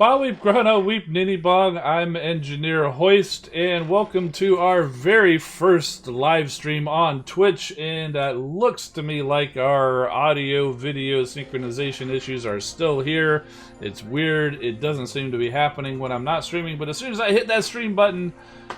Ba Weep Grana Weep Ninny Bong. I'm Engineer Hoist, and welcome to our very first live stream on Twitch. And it looks to me like our audio video synchronization issues are still here. It's weird. It doesn't seem to be happening when I'm not streaming, but as soon as I hit that stream button,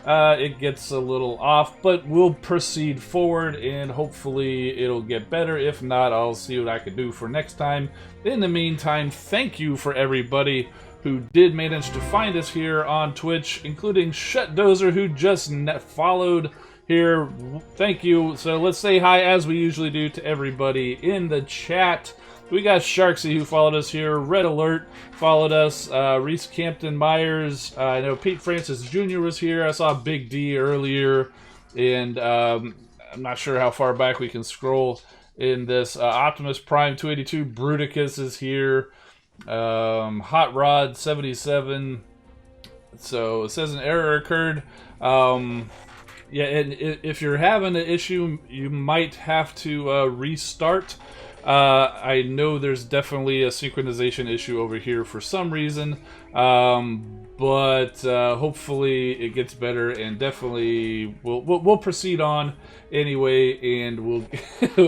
it gets a little off. But we'll proceed forward, and hopefully it'll get better. If not, I'll see what I can do for next time. In the meantime, thank you for everybody who did manage to find us here on Twitch, including Shutdozer, who just followed here. Thank you. So let's say hi, as we usually do, to everybody in the chat. We got Sharksy, who followed us here. Red Alert followed us. Reese Campton Myers. I know Pete Francis Jr. was here. I saw Big D earlier. And I'm not sure how far back we can scroll in this. Optimus Prime 282 Bruticus is here. Hot Rod 77. So it says an error occurred. Yeah, and if you're having an issue, you might have to restart. I know there's definitely a synchronization issue over here for some reason, but hopefully it gets better, and definitely we'll proceed on anyway. And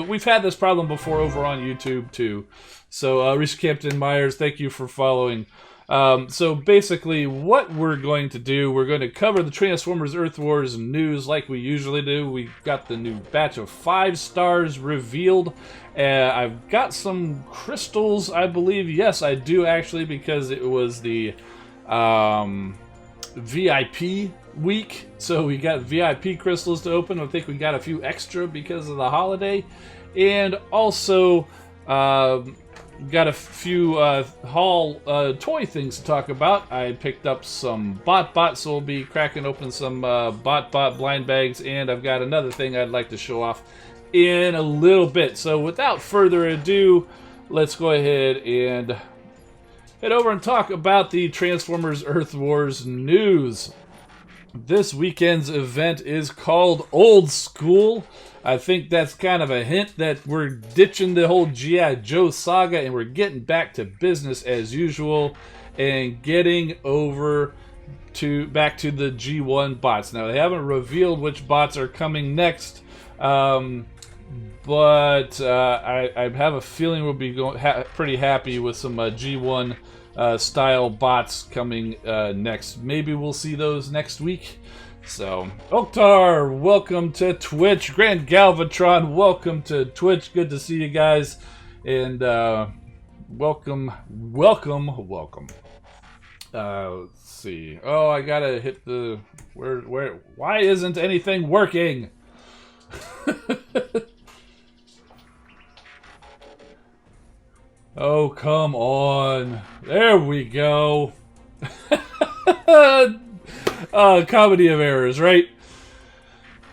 we've had this problem before over on YouTube too. So, Reese Campton Myers, thank you for following. So, basically, what we're going to do, we're going to cover the Transformers Earth Wars news like we usually do. We've got the new batch of 5 stars revealed. I've got some crystals, I believe. Yes, I do, actually, because it was the VIP week. So, we got VIP crystals to open. I think we got a few extra because of the holiday. And also, got a few haul toy things to talk about. I picked up some BotBot, so we'll be cracking open some BotBot blind bags, and I've got another thing I'd like to show off in a little bit. So without further ado, let's go ahead and head over and talk about the Transformers Earth Wars news. This weekend's event is called Old School. I think that's kind of a hint that we're ditching the whole G.I. Joe saga and we're getting back to business as usual and getting over to back to the G1 bots. Now, they haven't revealed which bots are coming next, but I have a feeling we'll be pretty happy with some G1 style bots coming next. Maybe we'll see those next week. So, Oktar, welcome to Twitch. Grand Galvatron, welcome to Twitch. Good to see you guys. And welcome. Let's see. Oh, I gotta hit the... Where? Why isn't anything working? Oh, come on. There we go. Comedy of errors, right?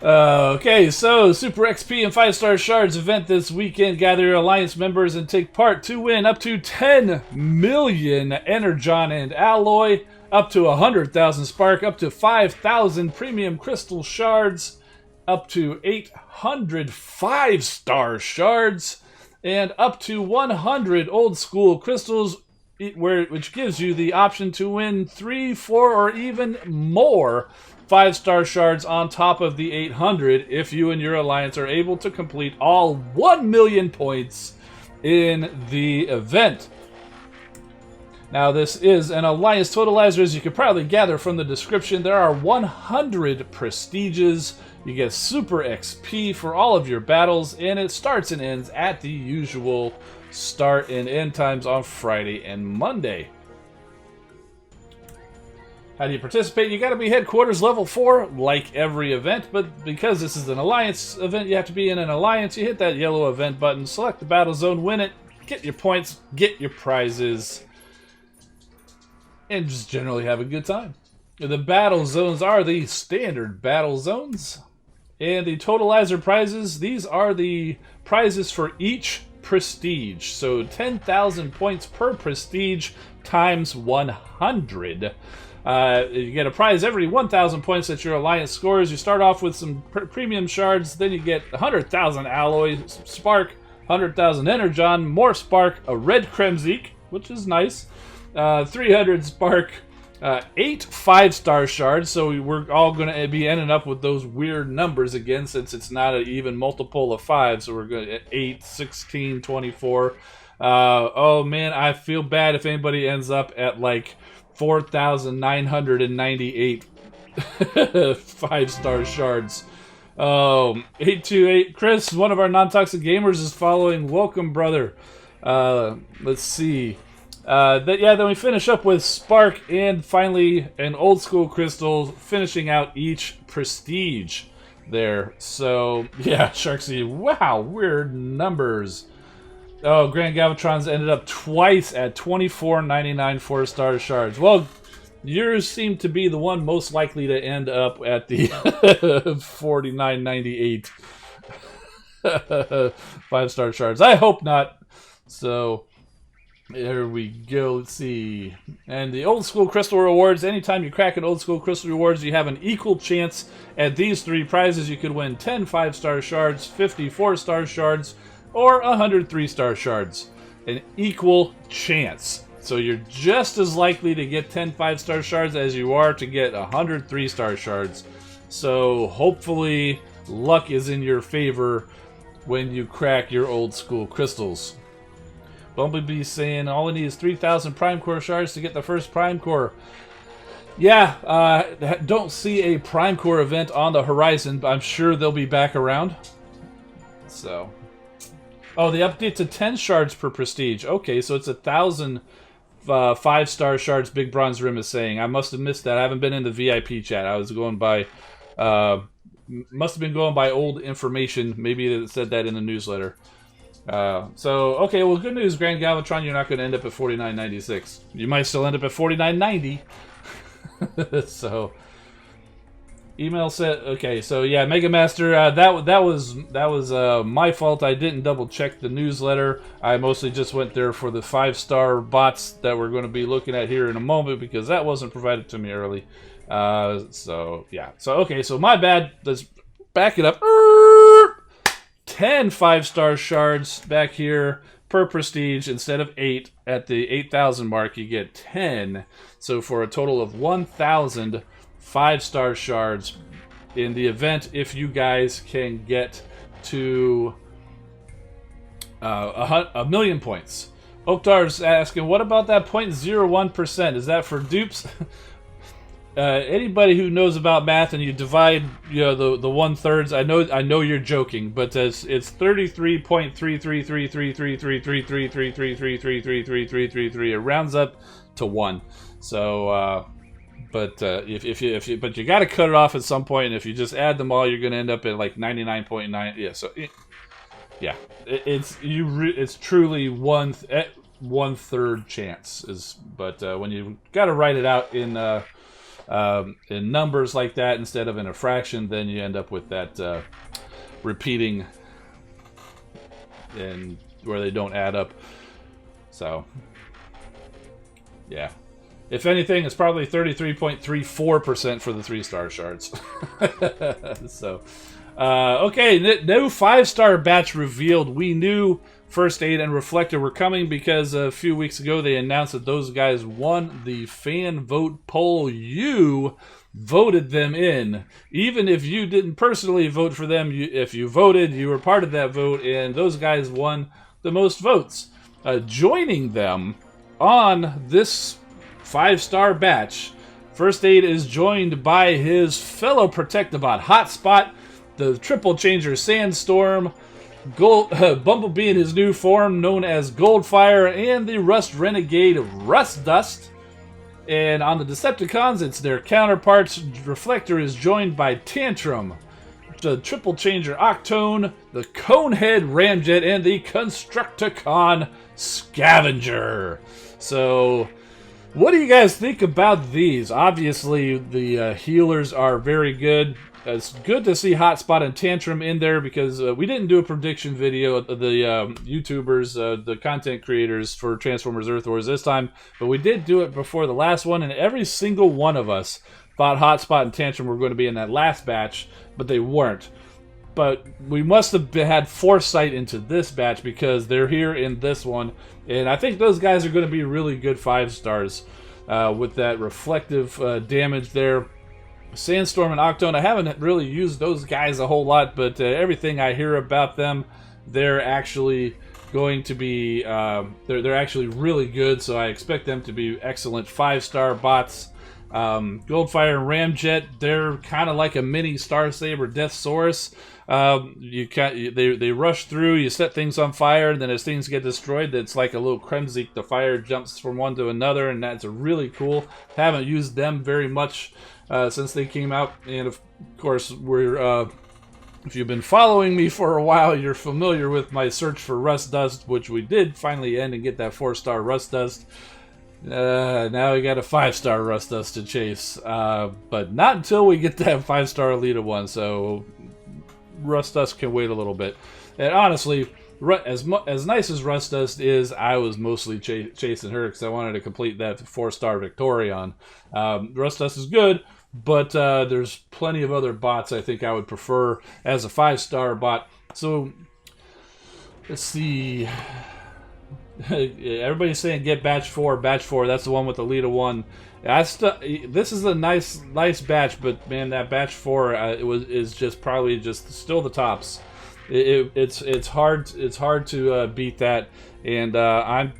Okay, so Super XP and 5-star shards event this weekend. Gather your Alliance members and take part to win up to 10 million Energon and Alloy, up to 100,000 Spark, up to 5,000 Premium Crystal Shards, up to 800 5-star shards, and up to 100 Old School Crystals, which gives you the option to win 3, 4, or even more 5-star shards on top of the 800 if you and your Alliance are able to complete all 1 million points in the event. Now, this is an Alliance Totalizer, as you can probably gather from the description. There are 100 prestiges. You get Super XP for all of your battles, and it starts and ends at the usual start and end times on Friday and Monday. How do you participate? You got to be headquarters level 4, like every event, but because this is an Alliance event, you have to be in an Alliance. You hit that yellow event button, select the battle zone, win it, get your points, get your prizes, and just generally have a good time. The battle zones are the standard battle zones, and the Totalizer Prizes, these are the prizes for each prestige. So 10,000 points per prestige times 100. You get a prize every 1,000 points that your Alliance scores. You start off with some premium shards, then you get 100,000 alloy spark, 100,000 energon, more spark, a red Kremzik, which is nice, 300 spark, 8 5-star shards, so we're all going to be ending up with those weird numbers again, since it's not an even multiple of 5, so we're going to 8, 16, 24. Oh man, I feel bad if anybody ends up at like 4,998 5-star shards. 828 Chris, one of our non-toxic gamers, is following. Welcome, brother. Let's see. Then we finish up with Spark and finally an old school crystal, finishing out each prestige there. So yeah, Sharksy, wow, weird numbers. Oh, Grand Galvatron's ended up twice at 24.99 4-star shards. Well, yours seem to be the one most likely to end up at the 49.98 5-star shards. I hope not. So there we go. Let's see. And the old school crystal rewards. Anytime you crack an old school crystal rewards, you have an equal chance at these 3 prizes. You could win 10 5-star shards, 50 4-star shards, or 100 3-star shards. An equal chance. So you're just as likely to get 10 5-star shards as you are to get 100 3-star shards. So hopefully luck is in your favor when you crack your old school crystals. Bumblebee saying all I need is 3,000 Prime Core shards to get the first Prime Core. Yeah, don't see a Prime Core event on the horizon, but I'm sure they'll be back around. So, oh, the update to 10 shards per prestige. Okay, so it's 1,000 5-star shards. Big Bronze Rim is saying. I must have missed that. I haven't been in the VIP chat. I was going by, must have been going by old information. Maybe it said that in the newsletter. So, okay, well, good news, Grand Galvatron, you're not going to end up at 49.96. You might still end up at 49.90. So, email said, okay, so yeah, Mega Master, that was my fault. I didn't double check the newsletter. I mostly just went there for the 5-star bots that we're going to be looking at here in a moment, because that wasn't provided to me early. So, yeah. So, okay, so my bad. Let's back it up. 10 5-star shards back here per prestige. Instead of 8 at the 8,000 mark, you get 10. So for a total of 1,000 5-star shards in the event, if you guys can get to 1,000,000 points. Oktar's asking, what about that 0.01%? Is that for dupes? Anybody who knows about math and you divide, the 1/3, I know you're joking, but it's 33.333333333333333333. It rounds up to 1. So, but you got to cut it off at some point. And if you just add them all, you're going to end up at like 99.9. Yeah. So, yeah, it's truly 1/3 chance. But when you got to write it out in numbers like that instead of in a fraction, then you end up with that repeating and where they don't add up. So, yeah. If anything, it's probably 33.34% for the 3-star shards. So, okay, no 5-star batch revealed. We knew First Aid and Reflector were coming because a few weeks ago they announced that those guys won the fan vote poll. You voted them in. Even if you didn't personally vote for them, if you voted, you were part of that vote, and those guys won the most votes. Joining them on this 5-star batch, First Aid is joined by his fellow Protectobot Hotspot, the Triple Changer Sandstorm, Bumblebee in his new form known as Goldfire, and the Rust Renegade Rust Dust. And on the Decepticons, it's their counterparts. Reflector is joined by Tantrum, the Triple Changer Octone, the Conehead Ramjet, and the Constructicon Scavenger. So, what do you guys think about these? Obviously, the healers are very good. It's good to see Hotspot and Tantrum in there because we didn't do a prediction video of the YouTubers, the content creators for Transformers Earth Wars this time, but we did do it before the last one, and every single one of us thought Hotspot and Tantrum were going to be in that last batch, but they weren't. but we must have had foresight into this batch because they're here in this one, and I think those guys are going to be really good 5 stars with that reflective damage there. Sandstorm and Octone, I haven't really used those guys a whole lot, but everything I hear about them, they're actually going to be they're actually really good, so I expect them to be excellent 5-star bots. Goldfire and Ramjet, they're kind of like a mini Star Saber Deathsaurus. They rush through, you set things on fire, and then as things get destroyed, it's like a little Kremzik. The fire jumps from one to another, and that's really cool. Haven't used them very much since they came out, and of course, if you've been following me for a while, you're familiar with my search for Rust Dust, which we did finally end and get that 4-star Rust Dust. Now we got a 5-star Rust Dust to chase, but not until we get that 5-star Elita one, so Rust Dust can wait a little bit. And honestly, as nice as Rust Dust is, I was mostly chasing her because I wanted to complete that 4-star Victorion. Rust Dust is good, but there's plenty of other bots I think I would prefer as a 5-star bot. So, let's see. Everybody's saying get batch 4. Batch 4, that's the one with Elita 1. This is a nice batch, but man, that batch 4 is just probably just still the tops. It's hard to beat that, and I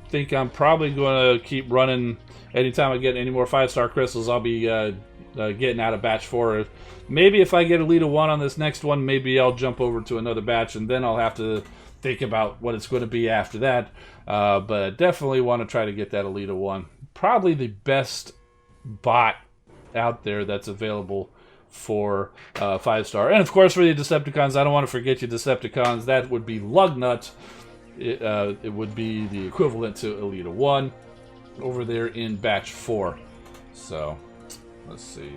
think I'm probably going to keep running. Anytime I get any more 5-star crystals, I'll be getting out of batch 4. Maybe if I get Elita 1 on this next one, maybe I'll jump over to another batch, and then I'll have to think about what it's going to be after that. But I definitely want to try to get that Elita 1. Probably the best bot out there that's available for 5-star. And of course for the Decepticons, I don't want to forget you Decepticons. That would be Lugnut. It would be the equivalent to Elita 1 over there in batch 4. So, let's see.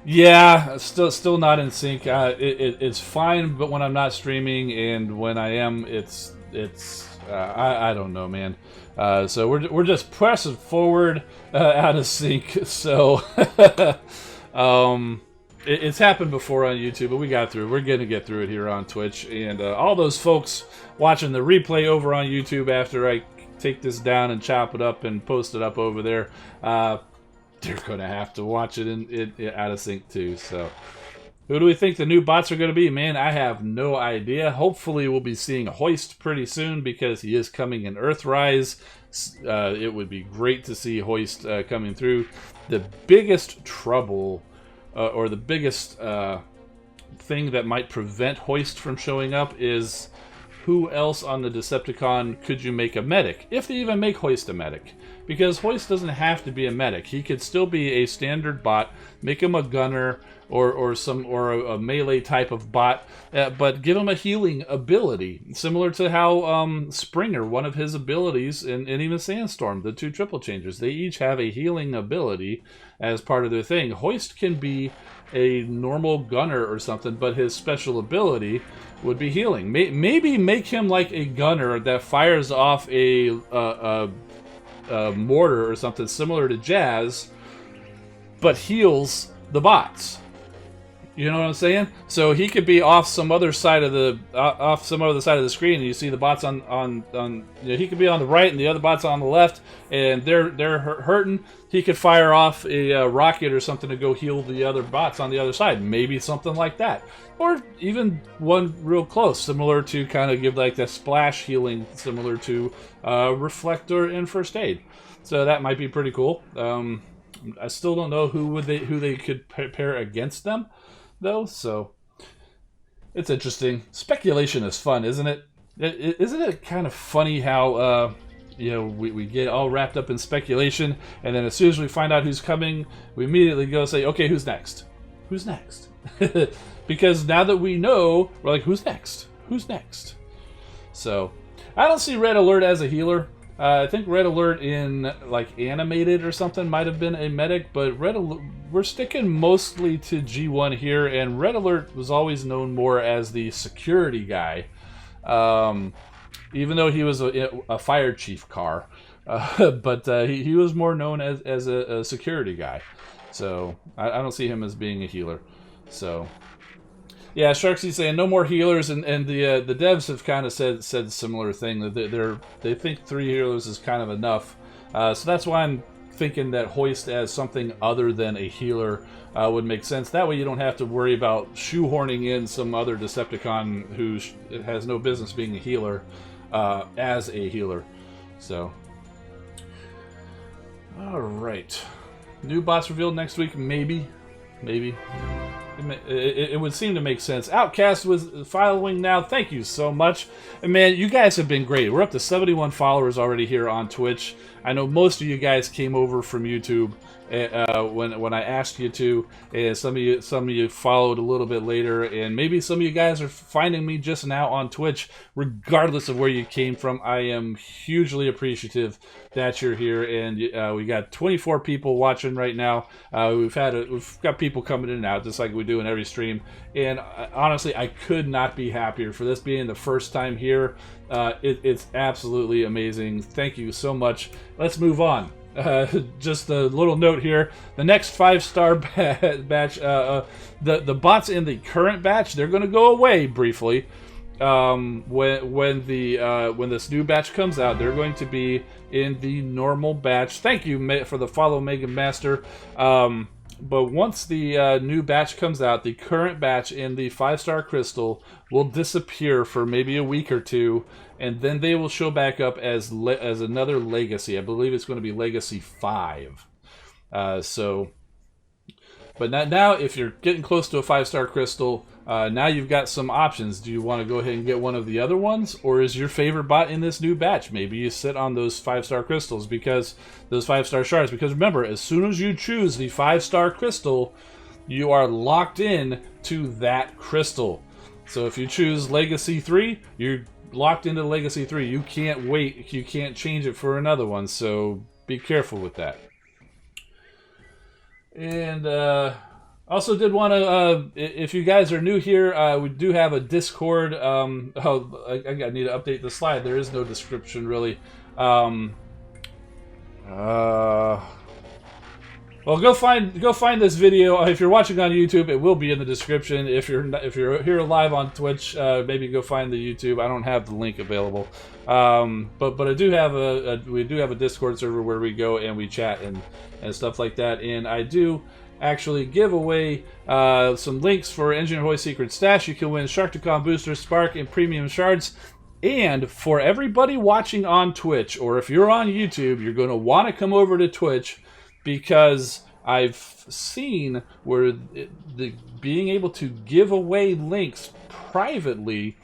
Yeah, still not in sync. It's fine, but when I'm not streaming, and when I am, I don't know, man. So we're just pressing forward out of sync. So it's happened before on YouTube, but we got through it. We're gonna get through it here on Twitch, and all those folks watching the replay over on YouTube after I take this down and chop it up and post it up over there. They're going to have to watch it out of sync too. So, who do we think the new bots are going to be? Man, I have no idea. Hopefully, we'll be seeing Hoist pretty soon because he is coming in Earthrise. It would be great to see Hoist coming through. The biggest trouble, or the biggest thing that might prevent Hoist from showing up is who else on the Decepticon could you make a medic? If they even make Hoist a medic. Because Hoist doesn't have to be a medic. He could still be a standard bot, make him a gunner or a melee type of bot, but give him a healing ability. Similar to how Springer, one of his abilities, and even Sandstorm, the 2 triple changers, they each have a healing ability as part of their thing. Hoist can be a normal gunner or something, but his special ability would be healing. Maybe make him like a gunner that fires off a mortar or something similar to Jazz, but heals the bots. You know what I'm saying? So he could be off some other side of the screen, and you see the bots on he could be on the right and the other bots on the left, and they're hurting. He could fire off a rocket or something to go heal the other bots on the other side. Maybe something like that, or even one real close, similar to kind of give like that splash healing, similar to Reflector in First Aid. So that might be pretty cool. I still don't know who they could pair against them, though, so it's interesting. Speculation is fun, isn't it? Isn't it kind of funny how we get all wrapped up in speculation, and then as soon as we find out who's coming, we immediately go say, okay, who's next? Who's next? Because now that we know, we're like, who's next? Who's next? So I don't see Red Alert as a healer. I think Red Alert in like animated or something might have been a medic, but we're sticking mostly to G1 here, and Red Alert was always known more as the security guy, even though he was a fire chief car, but he was more known as a security guy. So I don't see him as being a healer. So Yeah, Sharksy saying no more healers, and the devs have kind of said similar thing that they think 3 healers is kind of enough. So that's why I'm thinking that Hoist as something other than a healer would make sense. That way you don't have to worry about shoehorning in some other Decepticon who has no business being a healer as a healer. So, all right, new bots revealed next week, maybe. It would seem to make sense. Outcast was following now. Thank you so much. And man, you guys have been great. We're up to 71 followers already here on Twitch. I know most of you guys came over from YouTube when I asked you to, and some of you followed a little bit later, and maybe some of you guys are finding me just now on Twitch. Regardless of where you came from, I am hugely appreciative that you're here, and we got 24 people watching right now. We've got people coming in and out just like we do in every stream, and honestly, I could not be happier for this being the first time here. It's absolutely amazing. Thank you so much. Let's move on. Just a little note here. The next 5-star batch, the bots in the current batch, they're going to go away briefly. When this new batch comes out, they're going to be in the normal batch. Thank you for the follow, Mega Master. But once the new batch comes out, the current batch in the 5-star crystal will disappear for maybe a week or two, and then they will show back up as another legacy. I believe it's going to be Legacy 5. But now, if you're getting close to a 5-star crystal, now you've got some options. Do you want to go ahead and get one of the other ones, or is your favorite bot in this new batch? Maybe you sit on those 5-star crystals, because those 5-star shards. Because remember, as soon as you choose the 5-star crystal, you are locked in to that crystal. So if you choose Legacy 3, you're locked into Legacy 3. You can't wait. You can't change it for another one. So be careful with that. And also did want to, if you guys are new here, we do have a Discord. I need to update the slide. There is no description really. Well, go find this video. If you're watching on YouTube, it will be in the description. If you're here live on Twitch, maybe go find the YouTube. I don't have the link available, but I do have we do have a Discord server where we go and we chat and stuff like that. And I do actually give away some links for Engineer Hoist Secret Stash. You can win Sharktacon Boosters, Spark, and Premium Shards. And for everybody watching on Twitch, or if you're on YouTube, you're going to want to come over to Twitch, because I've seen where being able to give away links privately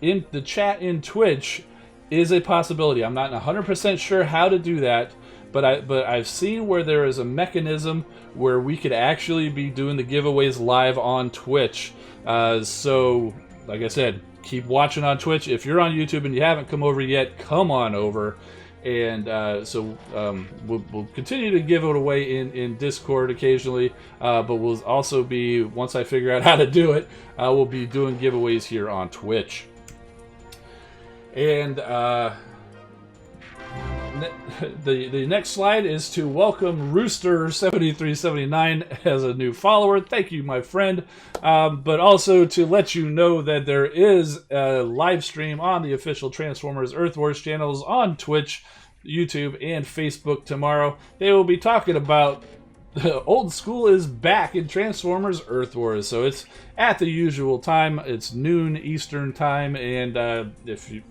in the chat in Twitch is a possibility. I'm not 100% sure how to do that, but I've seen where there is a mechanism where we could actually be doing the giveaways live on Twitch. So, like I said, keep watching on Twitch. If you're on YouTube and you haven't come over yet, come on over. And we'll continue to give it away in Discord occasionally, but we'll also be, once I figure out how to do it, we'll be doing giveaways here on Twitch. And the next slide is to welcome Rooster7379 as a new follower. Thank you, my friend. But also to let you know that there is a live stream on the official Transformers Earth Wars channels on Twitch, YouTube, and Facebook tomorrow. They will be talking about Old School is back in Transformers Earth Wars. So it's at the usual time. It's noon Eastern time, and if you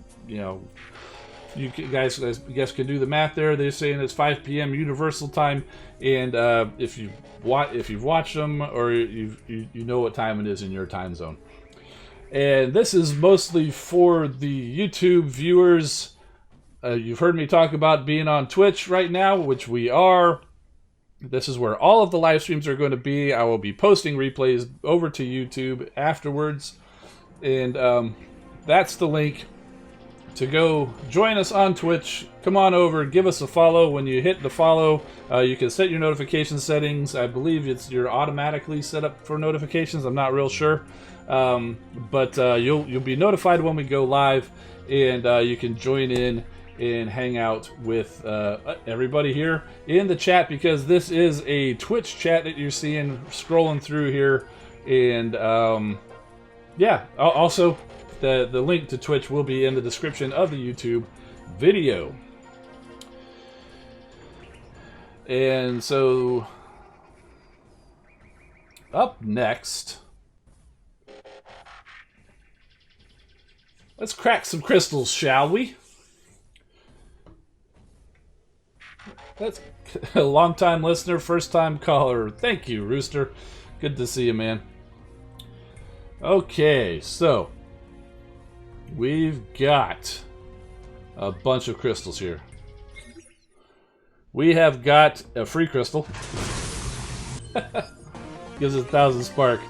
guys can do the math there. They're saying it's 5 p.m. Universal time, and if you've watched them, or you know what time it is in your time zone. And this is mostly for the YouTube viewers. You've heard me talk about being on Twitch right now, which we are. This is where all of the live streams are going to be. I will be posting replays over to YouTube afterwards, and that's the link to go join us on Twitch. Come on over, give us a follow. When you hit the follow, you can set your notification settings. I believe you're automatically set up for notifications. I'm not real sure, but you'll be notified when we go live, and you can join in and hang out with everybody here in the chat, because this is a Twitch chat that you're seeing scrolling through here, and yeah, also the link to Twitch will be in the description of the YouTube video. And so, up next, let's crack some crystals, shall we? That's a long-time listener, first-time caller. Thank you, Rooster. Good to see you, man. Okay, so we've got a bunch of crystals here. We have got a free crystal. Gives us 1,000 spark.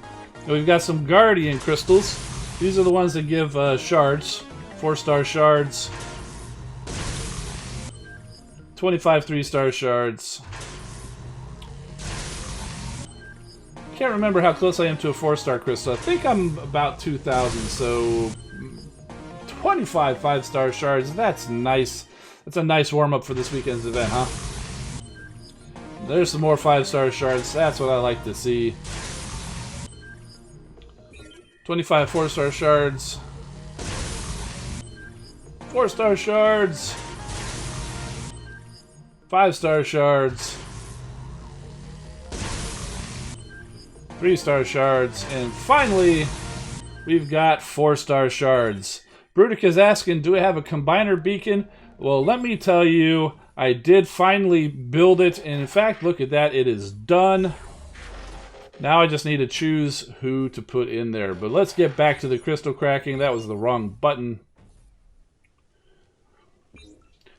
And we've got some guardian crystals. These are the ones that give shards. 4-star shards. 25 3-star shards. Can't remember how close I am to a 4-star crystal. I think I'm about 2,000, so 25 5-star shards. That's nice. That's a nice warm-up for this weekend's event, huh? There's some more 5-star shards. That's what I like to see. 25 4-star shards. 4-star shards. 5-star shards. 3-star shards. And finally, we've got 4-star shards. Brutic is asking, do I have a combiner beacon? Well, let me tell you, I did finally build it. And in fact, look at that. It is done. Now I just need to choose who to put in there. But let's get back to the crystal cracking. That was the wrong button.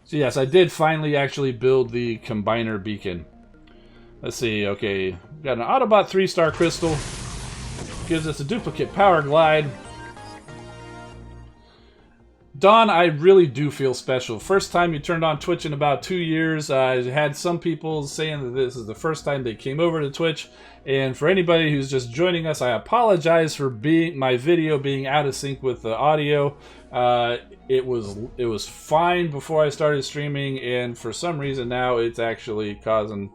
So yes, I did finally actually build the combiner beacon. Let's see, okay. Got an Autobot 3-star crystal. Gives us a duplicate power glide. Don, I really do feel special. First time you turned on Twitch in about 2 years. I had some people saying that this is the first time they came over to Twitch. And for anybody who's just joining us, I apologize for my video being out of sync with the audio. It was fine before I started streaming, and for some reason now it's actually causing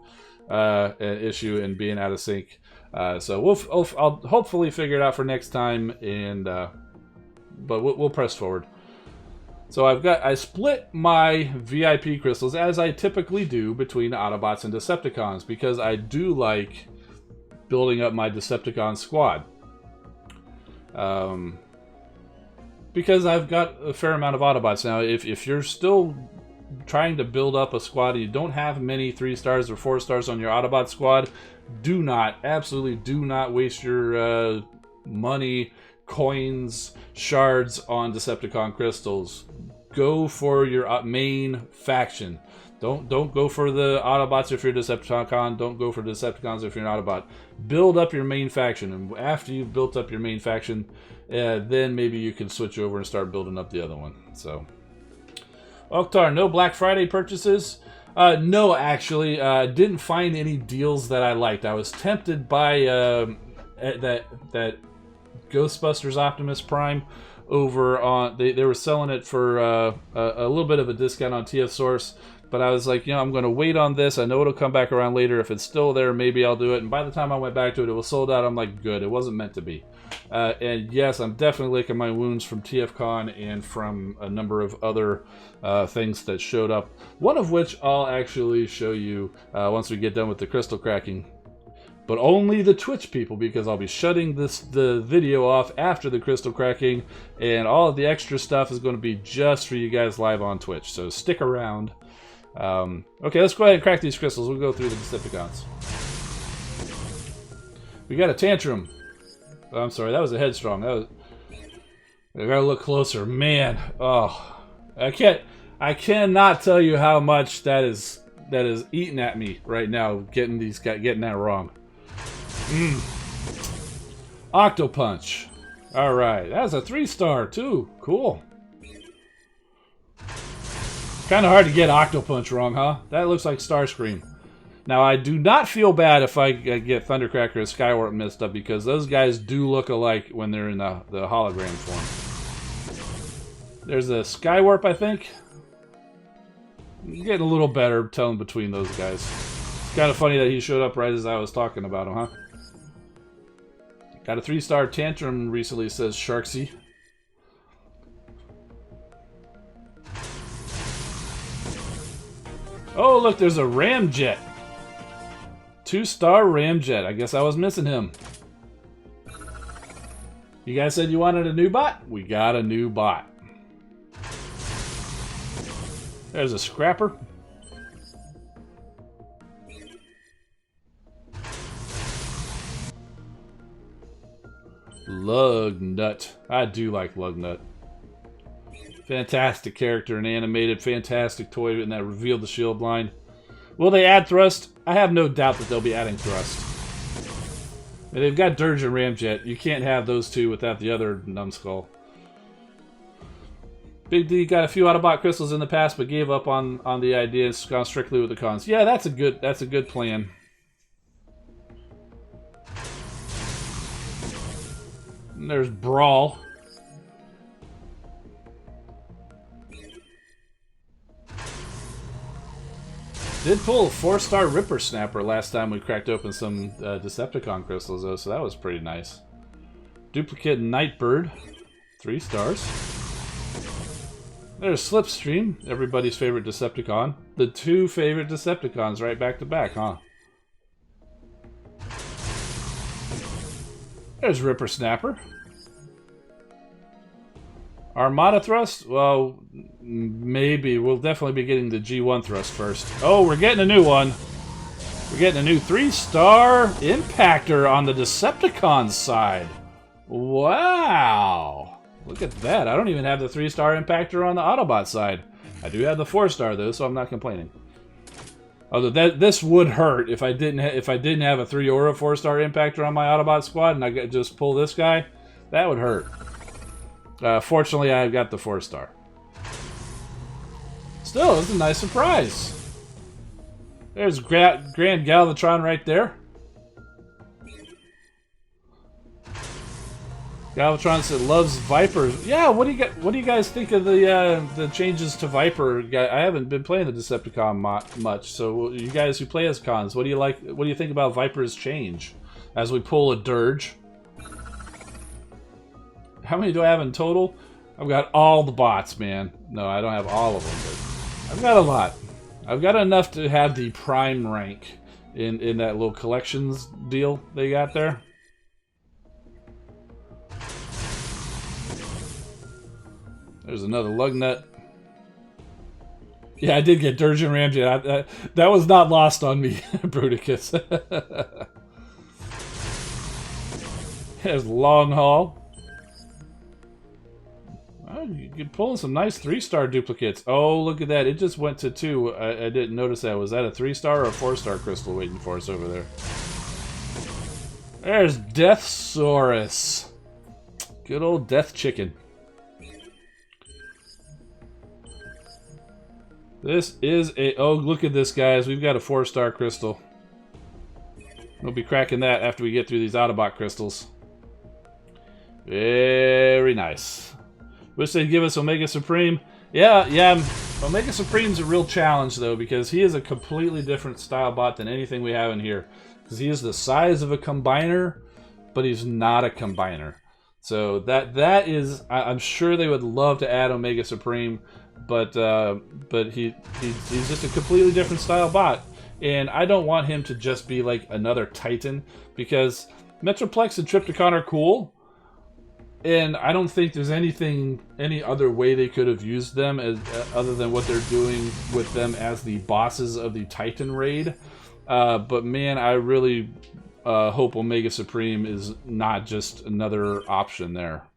an issue and being out of sync. So I'll hopefully figure it out for next time, and but we'll press forward. So I split my VIP crystals, as I typically do, between Autobots and Decepticons, because I do like building up my Decepticon squad. Because I've got a fair amount of Autobots now. If you're still trying to build up a squad and you don't have many 3-stars or 4-stars on your Autobot squad, absolutely do not waste your money, coins, shards on Decepticon crystals. Go for your main faction. Don't go for the Autobots if you're Decepticon. Don't go for Decepticons if you're an Autobot. Build up your main faction, and after you've built up your main faction, then maybe you can switch over and start building up the other one. So, Oktar, no Black Friday purchases? No, actually, didn't find any deals that I liked. I was tempted by that Ghostbusters Optimus Prime over on. They were selling it for a little bit of a discount on TF Source. But I was like, I'm going to wait on this. I know it'll come back around later. If it's still there, maybe I'll do it. And by the time I went back to it, it was sold out. I'm like, good. It wasn't meant to be. And yes, I'm definitely licking my wounds from TFCon and from a number of other things that showed up. One of which I'll actually show you once we get done with the crystal cracking. But only the Twitch people, because I'll be shutting the video off after the crystal cracking. And all of the extra stuff is going to be just for you guys live on Twitch. So stick around. Okay, let's go ahead and crack these crystals. We'll go through the Decepticons. We got a Tantrum. Oh, I'm sorry, that was a Headstrong. I gotta look closer. Man, oh, I cannot tell you how much that is eating at me right now. Getting that wrong. Octopunch. All right, that's a 3-star too. Cool. Kind of hard to get Octopunch wrong, huh? That looks like Starscream. Now, I do not feel bad if I get Thundercracker or Skywarp messed up, because those guys do look alike when they're in the hologram form. There's a Skywarp, I think. I'm getting a little better telling between those guys. It's kind of funny that he showed up right as I was talking about him, huh? Got a 3-star Tantrum recently, says Sharksy. Oh, look, there's a Ramjet. 2-star Ramjet. I guess I was missing him. You guys said you wanted a new bot? We got a new bot. There's a Scrapper. Lugnut. I do like Lugnut. Fantastic character and animated. Fantastic toy, and that revealed the shield line. Will they add thrust? I have no doubt that they'll be adding thrust. And they've got Dirge and Ramjet. You can't have those two without the other numbskull. Big D got a few Autobot crystals in the past, but gave up on the idea. It's gone strictly with the cons. Yeah, that's a good plan. And there's Brawl. Did pull a 4-star Ripper Snapper last time we cracked open some Decepticon crystals, though, so that was pretty nice. Duplicate Nightbird, 3 stars. There's Slipstream, everybody's favorite Decepticon. The 2 favorite Decepticons right back to back, huh? There's Ripper Snapper. Armada Thrust? Well, maybe. We'll definitely be getting the G1 Thrust first. Oh, we're getting a new one. We're getting a new 3-star Impactor on the Decepticon side. Wow. Look at that. I don't even have the 3-star Impactor on the Autobot side. I do have the 4-star, though, so I'm not complaining. Although this would hurt if I didn't have a 3 or a 4-star Impactor on my Autobot squad and I could just pull this guy. That would hurt. Fortunately, I've got the 4-star. Still, it's a nice surprise. There's Grand Galvatron right there. Galvatron said loves Vipers. Yeah, what do you guys think of the changes to Viper? I haven't been playing the Decepticon much, so you guys who play as cons, what do you like? What do you think about Viper's change as we pull a Dirge? How many do I have in total? I've got all the bots, man. No, I don't have all of them, but I've got a lot. I've got enough to have the prime rank in that little collections deal they got there. There's another Lugnut. Yeah, I did get Dirge and Ramjet. That was not lost on me, Bruticus. There's Long Haul. Oh, you're pulling some nice 3-star duplicates. Oh, look at that. It just went to 2. I didn't notice that. Was that a 3-star or a 4-star crystal waiting for us over there? There's Deathsaurus. Good old Death Chicken. This is a... Oh, look at this, guys. We've got a 4-star crystal. We'll be cracking that after we get through these Autobot crystals. Very nice. Wish they'd give us Omega Supreme. Yeah. Omega Supreme's a real challenge, though, because he is a completely different style bot than anything we have in here. Because he is the size of a combiner, but he's not a combiner. So that is... I'm sure they would love to add Omega Supreme, but he's just a completely different style bot. And I don't want him to just be like another Titan, because Metroplex and Trypticon are cool. And I don't think there's any other way they could have used them as other than what they're doing with them as the bosses of the Titan raid. But man, I really hope Omega Supreme is not just another option there.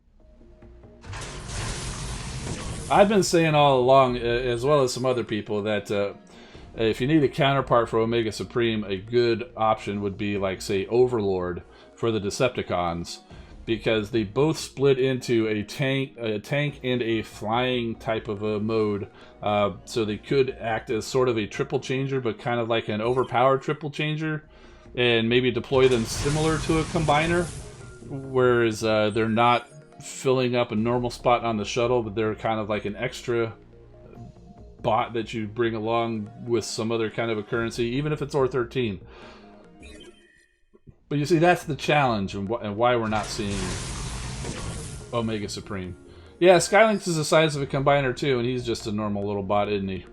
I've been saying all along, as well as some other people, that if you need a counterpart for Omega Supreme, a good option would be like, say, Overlord for the Decepticons. Because they both split into a tank and a flying type of a mode, so they could act as sort of a triple changer, but kind of like an overpowered triple changer, and maybe deploy them similar to a combiner, whereas they're not filling up a normal spot on the shuttle, but they're kind of like an extra bot that you bring along with some other kind of a currency, even if it's OR 13. But you see, that's the challenge and why we're not seeing Omega Supreme. Yeah, Skylynx is the size of a Combiner too, and he's just a normal little bot, isn't he?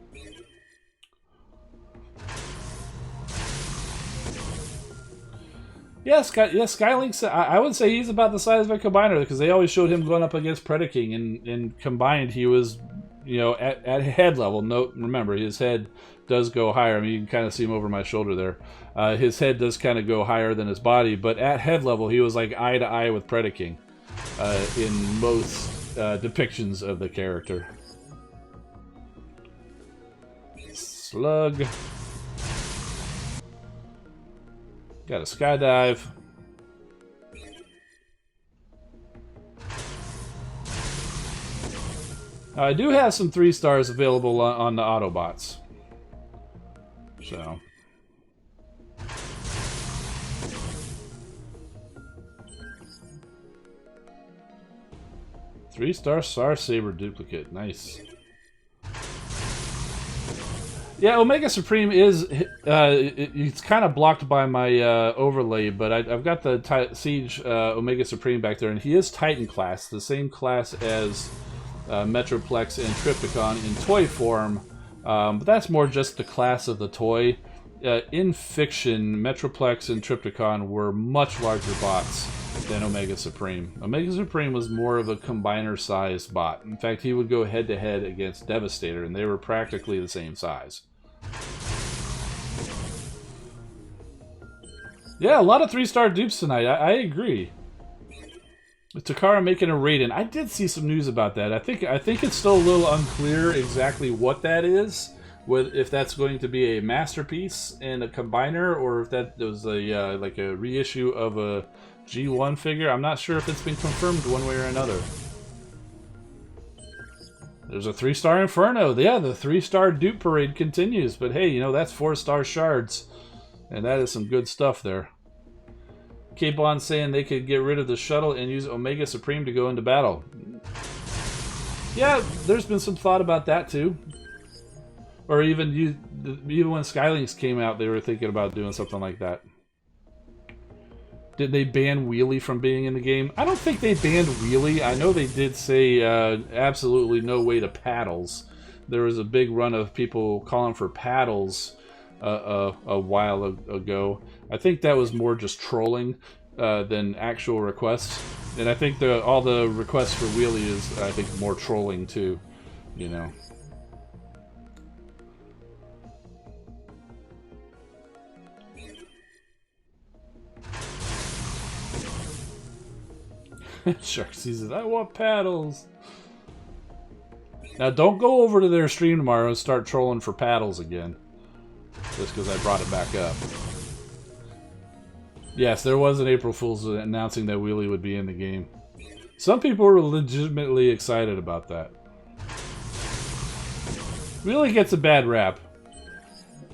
Yeah, Skylynx, I would say he's about the size of a Combiner, because they always showed him going up against Predaking, and combined he was, you know, at head level. Note, remember, his head does go higher. I mean, you can kind of see him over my shoulder there. His head does kind of go higher than his body, but at head level, he was like eye to eye with Predaking in most depictions of the character. Slug. Got a skydive. I do have some 3 stars available on the Autobots. So. Three-star Star Saber duplicate. Nice. Yeah, Omega Supreme is... it's kind of blocked by my overlay, but I've got the Siege Omega Supreme back there, and he is Titan class, the same class as Metroplex and Trypticon in toy form, but that's more just the class of the toy. In fiction, Metroplex and Trypticon were much larger bots than Omega Supreme. Omega Supreme was more of a combiner-sized bot. In fact, he would go head-to-head against Devastator, and they were practically the same size. Yeah, a lot of 3-star dupes tonight. I agree. Takara making a Raiden. I did see some news about that. I think it's still a little unclear exactly what that is. If that's going to be a masterpiece and a combiner, or if that was a like a reissue of a G1 figure. I'm not sure if it's been confirmed one way or another. There's a 3-star Inferno. Yeah, the 3-star dupe parade continues. But hey, you know, that's 4-star shards. And that is some good stuff there. K-Bond saying they could get rid of the shuttle and use Omega Supreme to go into battle. Yeah, there's been some thought about that too. Or even when Skylynx came out, they were thinking about doing something like that. Did they ban Wheelie from being in the game? I don't think they banned Wheelie. I know they did say absolutely no way to paddles. There was a big run of people calling for paddles a while ago. I think that was more just trolling than actual requests. And I think all the requests for Wheelie is, I think, more trolling too, you know. Shark season. I want paddles. Now, don't go over to their stream tomorrow and start trolling for paddles again. Just because I brought it back up. Yes, there was an April Fool's announcing that Wheelie would be in the game. Some people were legitimately excited about that. Wheelie gets a bad rap.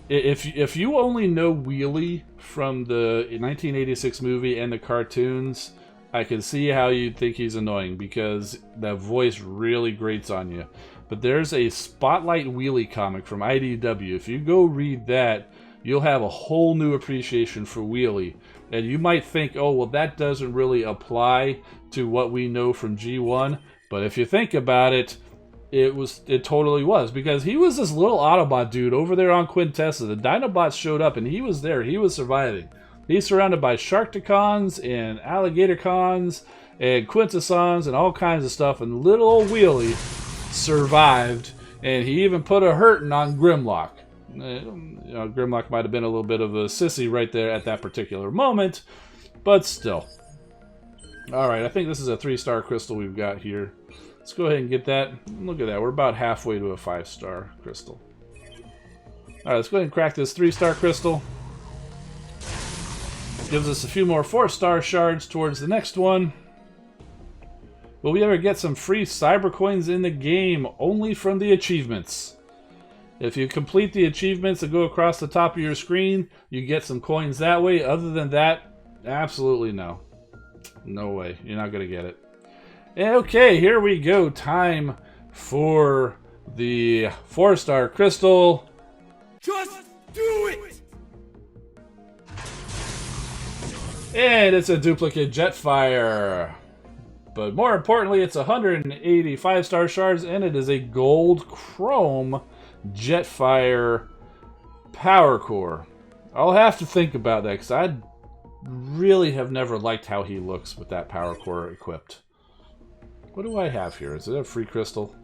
If you only know Wheelie from the 1986 movie and the cartoons, I can see how you'd think he's annoying, because that voice really grates on you. But there's a Spotlight Wheelie comic from IDW. If you go read that, you'll have a whole new appreciation for Wheelie. And you might think, oh, well, that doesn't really apply to what we know from G1. But if you think about it, it totally was. Because he was this little Autobot dude over there on Quintessa. The Dinobots showed up and he was there. He was surviving. He's surrounded by Sharkticons and Alligatorcons and Quintessons and all kinds of stuff. And little old Wheelie survived. And he even put a hurting on Grimlock. You know, Grimlock might have been a little bit of a sissy right there at that particular moment. But still. Alright, I think this is a 3-star crystal we've got here. Let's go ahead and get that. Look at that. We're about halfway to a 5-star crystal. Alright, let's go ahead and crack this 3-star crystal. Gives us a few more 4-star shards towards the next one. Will we ever get some free cyber coins in the game? Only from the achievements. If you complete the achievements that go across the top of your screen, you get some coins that way. Other than that, absolutely no. No way. You're not going to get it. Okay, here we go. Time for the 4-star crystal. Just do it! And it's a duplicate Jetfire. But more importantly, it's 180 5-star shards, and it is a gold chrome Jetfire power core. I'll have to think about that, because I really have never liked how he looks with that power core equipped. What do I have here? Is it a free crystal?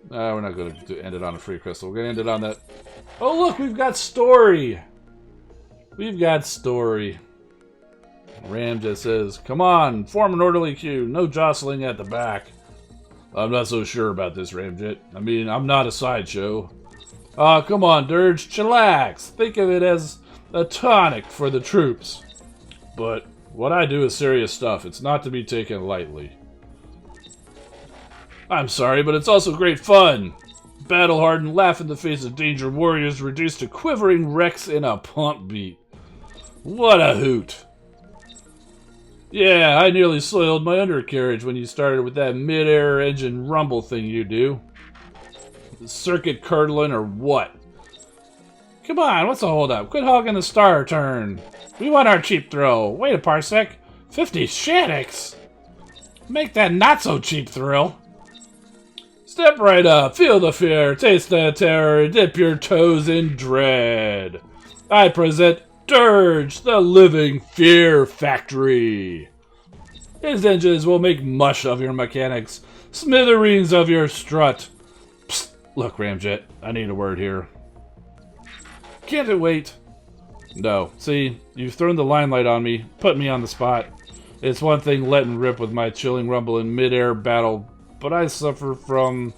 We're not going to end it on a free crystal. We're going to end it on that. Oh, look, we've got story. We've got story. Ram just says, come on, form an orderly queue. No jostling at the back. I'm not so sure about this, Ramjet. I mean, I'm not a sideshow. Come on, Dirge, chillax. Think of it as a tonic for the troops. But what I do is serious stuff. It's not to be taken lightly. I'm sorry, but it's also great fun. Battle-hardened, laugh-in-the-face-of danger warriors reduced to quivering wrecks in a pump beat. What a hoot. Yeah, I nearly soiled my undercarriage when you started with that mid-air engine rumble thing you do. Circuit curdling or what? Come on, what's the holdup? Quit hogging the star turn. We want our cheap thrill. Wait a parsec. 50 Shanix! Make that not-so-cheap thrill. Step right up, feel the fear, taste the terror, dip your toes in dread. I present Dirge, the living fear factory. His engines will make mush of your mechanics, smithereens of your strut. Psst, look, Ramjet, I need a word here. Can't it wait? No, see, you've thrown the limelight on me, put me on the spot. It's one thing letting rip with my chilling rumble in mid-air battle, but I suffer from,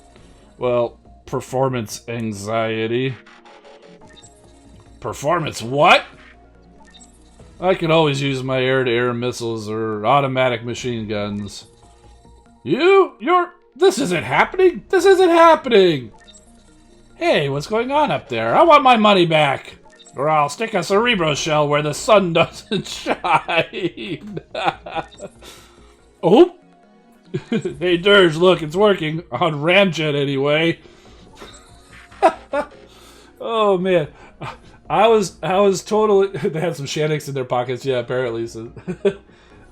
well, performance anxiety. Performance what? I can always use my air-to-air missiles or automatic machine guns. This isn't happening! This isn't happening! Hey, what's going on up there? I want my money back! Or I'll stick a Cerebro shell where the sun doesn't shine! Oh! Hey, Dirge, look, it's working. On Ramjet, anyway. Oh, man. I was totally... They had some Shanix in their pockets, yeah, apparently. So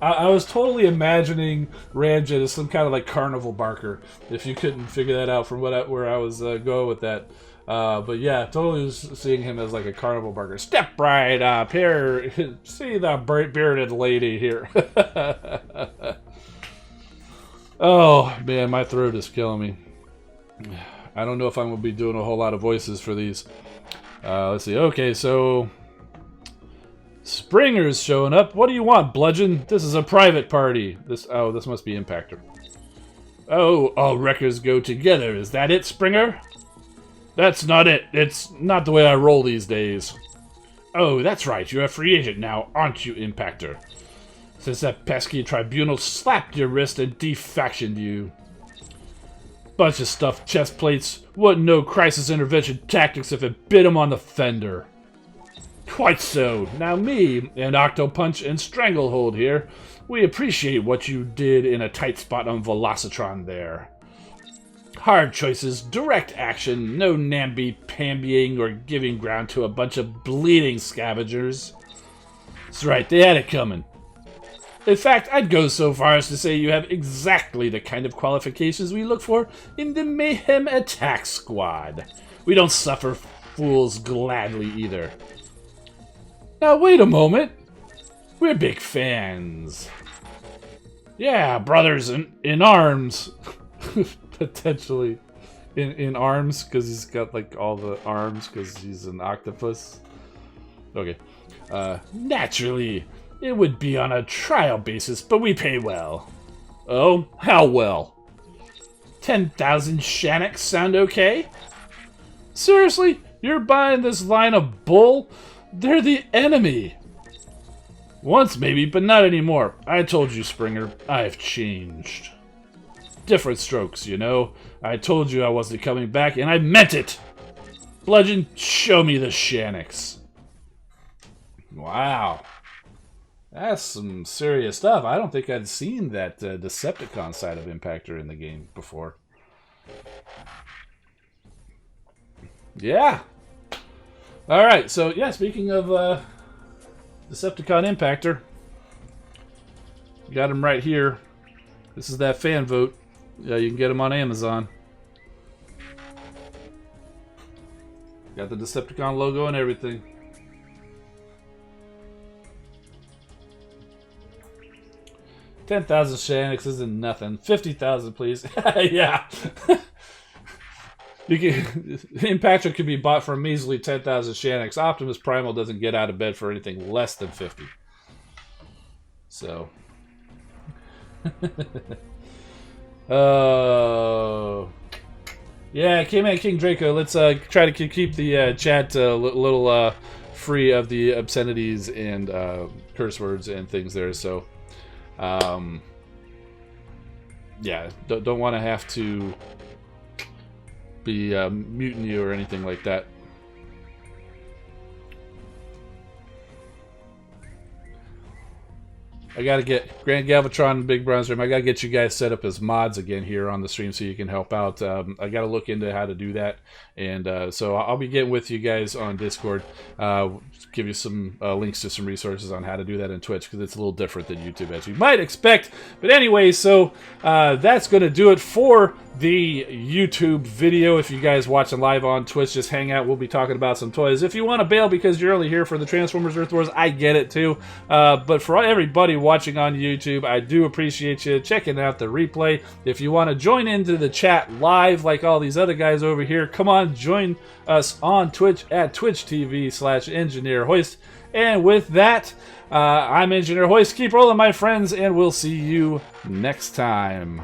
I was totally imagining Ramjet as some kind of, like, carnival barker, if you couldn't figure that out from where I was going with that. But yeah, totally was seeing him as, like, a carnival barker. Step right up here. See the bearded lady here. Oh, man, my throat is killing me. I don't know if I'm going to be doing a whole lot of voices for these. Let's see. Okay, so... Springer's showing up. What do you want, Bludgeon? This is a private party. This must be Impactor. Oh, all wreckers go together. Is that it, Springer? That's not it. It's not the way I roll these days. Oh, that's right. You're a free agent now, aren't you, Impactor? Since that pesky tribunal slapped your wrist and defactioned you. Bunch of stuffed chest plates. Wouldn't know crisis intervention tactics if it bit him on the fender. Quite so. Now me and Octopunch and Stranglehold here, we appreciate what you did in a tight spot on Velocitron there. Hard choices, direct action, no namby-pambying or giving ground to a bunch of bleeding scavengers. That's right, they had it coming. In fact, I'd go so far as to say you have exactly the kind of qualifications we look for in the Mayhem Attack Squad. We don't suffer fools gladly either. Now wait a moment. We're big fans. Yeah, brothers in arms. Potentially in arms, because he's got like all the arms because he's an octopus. Okay. Naturally. It would be on a trial basis, but we pay well. Oh, how well? 10,000 Shanix sound okay? Seriously? You're buying this line of bull? They're the enemy. Once maybe, but not anymore. I told you, Springer, I've changed. Different strokes, you know. I told you I wasn't coming back, and I meant it! Bludgeon, show me the Shanix. Wow. That's some serious stuff. I don't think I'd seen that Decepticon side of Impactor in the game before. Yeah. Alright, so yeah, speaking of Decepticon Impactor. Got him right here. This is that fan vote. Yeah, you can get them on Amazon. Got the Decepticon logo and everything. $10,000 Shanix isn't nothing. 50,000, please. Yeah. Impactor could be bought for a measly 10,000 Shanix. Optimus Primal doesn't get out of bed for anything less than 50. So. Oh. Yeah, K-Man King Draco. Let's try to keep the chat a little free of the obscenities and curse words and things there. So, yeah, don't want to have to be muting you or anything like that. I gotta get Grand Galvatron and Big Bronze Room. I gotta get you guys set up as mods again here on the stream so you can help out. I gotta look into how to do that, and so I'll be getting with you guys on Discord. Give you some links to some resources on how to do that in Twitch, because it's a little different than YouTube, as you might expect. But anyway, so that's gonna do it for the YouTube video. If you guys watching live on Twitch, just hang out. We'll be talking about some toys. If you want to bail because you're only here for the Transformers Earth Wars, I get it too. But for everybody watching on YouTube, I do appreciate you checking out the replay. If you want to join into the chat live like all these other guys over here, come on, join us on Twitch at twitch.tv/EngineerHoist. And with that, I'm Engineer Hoist. Keep rolling, my friends, and we'll see you next time.